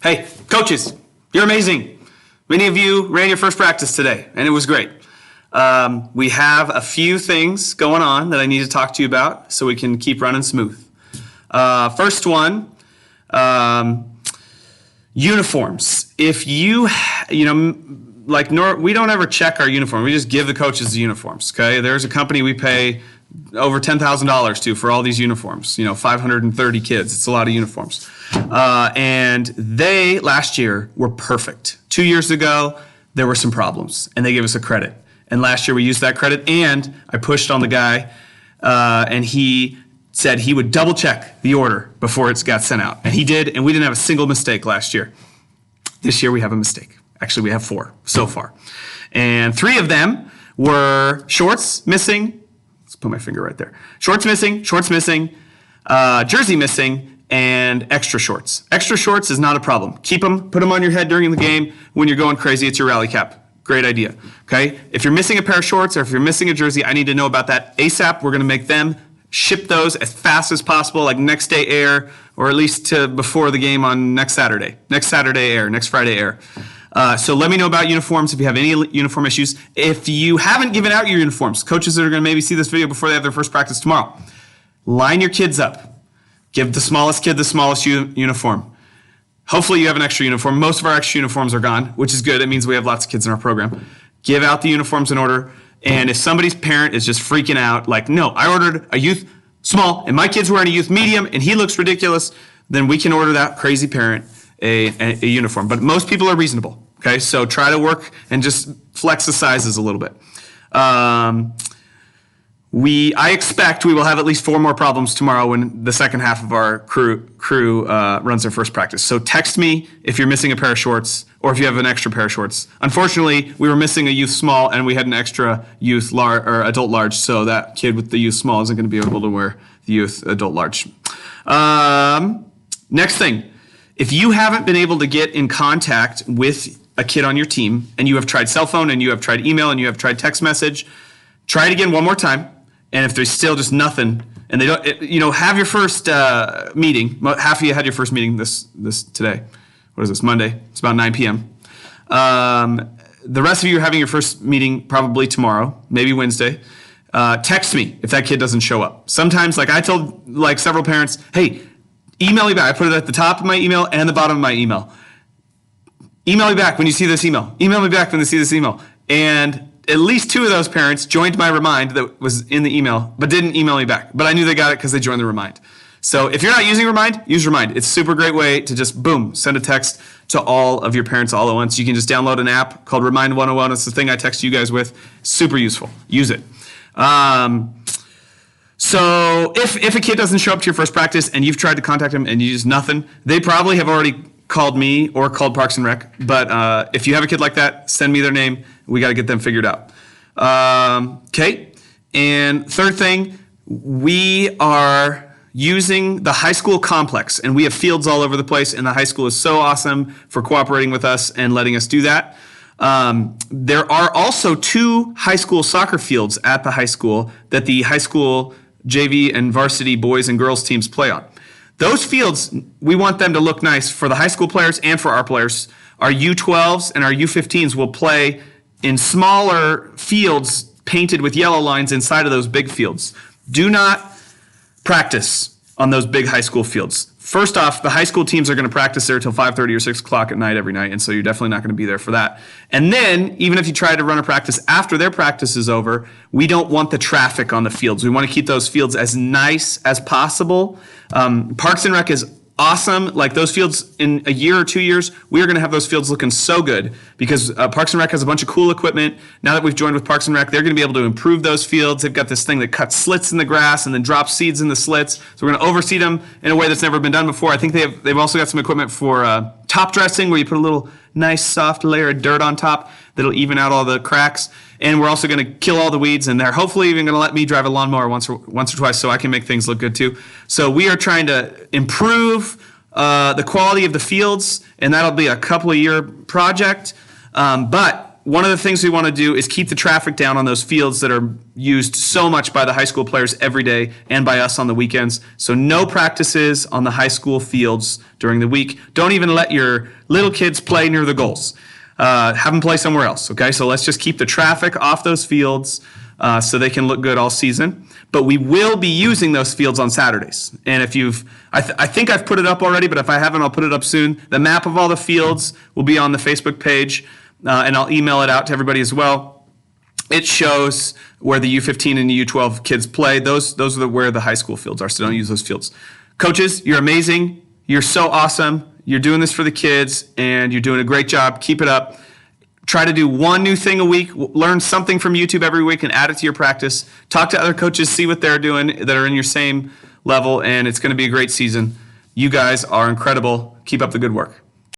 Hey, coaches, you're amazing. Many of you ran your first practice today, and it was great. We have a few things going on that I need to talk to you about so we can keep running smooth. First one, uniforms. If we don't ever check our uniform. We just give the coaches the uniforms, okay? There's a company we pay over $10,000 to for all these uniforms, 530 kids. It's a lot of uniforms. And they, last year, were perfect. 2 years ago, there were some problems, and they gave us a credit. And last year, we used that credit, and I pushed on the guy, and he said he would double-check the order before it got sent out. And he did, and we didn't have a single mistake last year. This year, we have a mistake. Actually, we have 4 so far. And 3 of them were shorts missing. Let's put my finger right there. Shorts missing, jersey missing, and extra shorts. Extra shorts is not a problem. Keep them, put them on your head during the game. When you're going crazy, it's your rally cap. Great idea, okay? If you're missing a pair of shorts or if you're missing a jersey, I need to know about that ASAP. We're going to make them ship those as fast as possible, like next day air, or at least to before the game on next Saturday. Next Saturday air, next Friday air. So let me know about uniforms if you have any uniform issues. If you haven't given out your uniforms, coaches that are going to maybe see this video before they have their first practice tomorrow, line your kids up. Give the smallest kid the smallest uniform. Hopefully you have an extra uniform. Most of our extra uniforms are gone, which is good. It means we have lots of kids in our program. Give out the uniforms in order. And if somebody's parent is just freaking out, like, no, I ordered a youth small and my kid's wearing a youth medium and he looks ridiculous, then we can order that crazy parent a uniform. But most people are reasonable, okay? So try to work and just flex the sizes a little bit. I expect we will have at least 4 more problems tomorrow when the second half of our crew runs their first practice. So text me if you're missing a pair of shorts or if you have an extra pair of shorts. Unfortunately, we were missing a youth small and we had an extra youth large or adult large, so that kid with the youth small isn't going to be able to wear the youth adult large. Next thing, if you haven't been able to get in contact with a kid on your team and you have tried cell phone and you have tried email and you have tried text message, try it again one more time. And if there's still just nothing, and they don't, have your first meeting. Half of you had your first meeting this today. What is this, Monday? It's about 9 p.m. The rest of you are having your first meeting probably tomorrow, maybe Wednesday. Text me if that kid doesn't show up. Sometimes, I told several parents, hey, email me back. I put it at the top of my email and the bottom of my email. Email me back when you see this email. Email me back when you see this email. And at least 2 of those parents joined my remind that was in the email, but didn't email me back. But I knew they got it because they joined the remind. So if you're not using remind, use remind. It's a super great way to just, boom, send a text to all of your parents all at once. You can just download an app called Remind 101. It's the thing I text you guys with. Super useful. Use it. So if a kid doesn't show up to your first practice and you've tried to contact them and you use nothing, they probably have already called me or called Parks and Rec. But if you have a kid like that, send me their name. We got to get them figured out. Okay. And third thing, we are using the high school complex, and we have fields all over the place, and the high school is so awesome for cooperating with us and letting us do that. There are also 2 high school soccer fields at the high school that the high school JV and varsity boys and girls teams play on. Those fields, we want them to look nice for the high school players and for our players. Our U12s and our U15s will play in smaller fields painted with yellow lines inside of those big fields. Do not practice on those big high school fields. First off, the high school teams are going to practice there till 5:30 or 6 o'clock at night every night, and so you're definitely not going to be there for that. And then, even if you try to run a practice after their practice is over, we don't want the traffic on the fields. We want to keep those fields as nice as possible. Parks and Rec is awesome. Like those fields in a year or 2 years, we are going to have those fields looking so good because Parks and Rec has a bunch of cool equipment. Now that we've joined with Parks and Rec, they're going to be able to improve those fields. They've got this thing that cuts slits in the grass and then drops seeds in the slits. So we're going to overseed them in a way that's never been done before. I think they've also got some equipment for top dressing where you put a little nice soft layer of dirt on top that'll even out all the cracks. And we're also going to kill all the weeds, and they're hopefully even going to let me drive a lawnmower once or twice so I can make things look good too. So we are trying to improve the quality of the fields, and that'll be a couple of year project. But one of the things we want to do is keep the traffic down on those fields that are used so much by the high school players every day and by us on the weekends. So no practices on the high school fields during the week. Don't even let your little kids play near the goals. Have them play somewhere else, okay? So let's just keep the traffic off those fields so they can look good all season. But we will be using those fields on Saturdays. And if I think I've put it up already, but if I haven't, I'll put it up soon. The map of all the fields will be on the Facebook page, and I'll email it out to everybody as well. It shows where the U15 and the U12 kids play. Those are where the high school fields are, so don't use those fields. Coaches, you're amazing. You're so awesome. You're doing this for the kids, and you're doing a great job. Keep it up. Try to do one new thing a week. Learn something from YouTube every week and add it to your practice. Talk to other coaches, see what they're doing that are in your same level, and it's going to be a great season. You guys are incredible. Keep up the good work.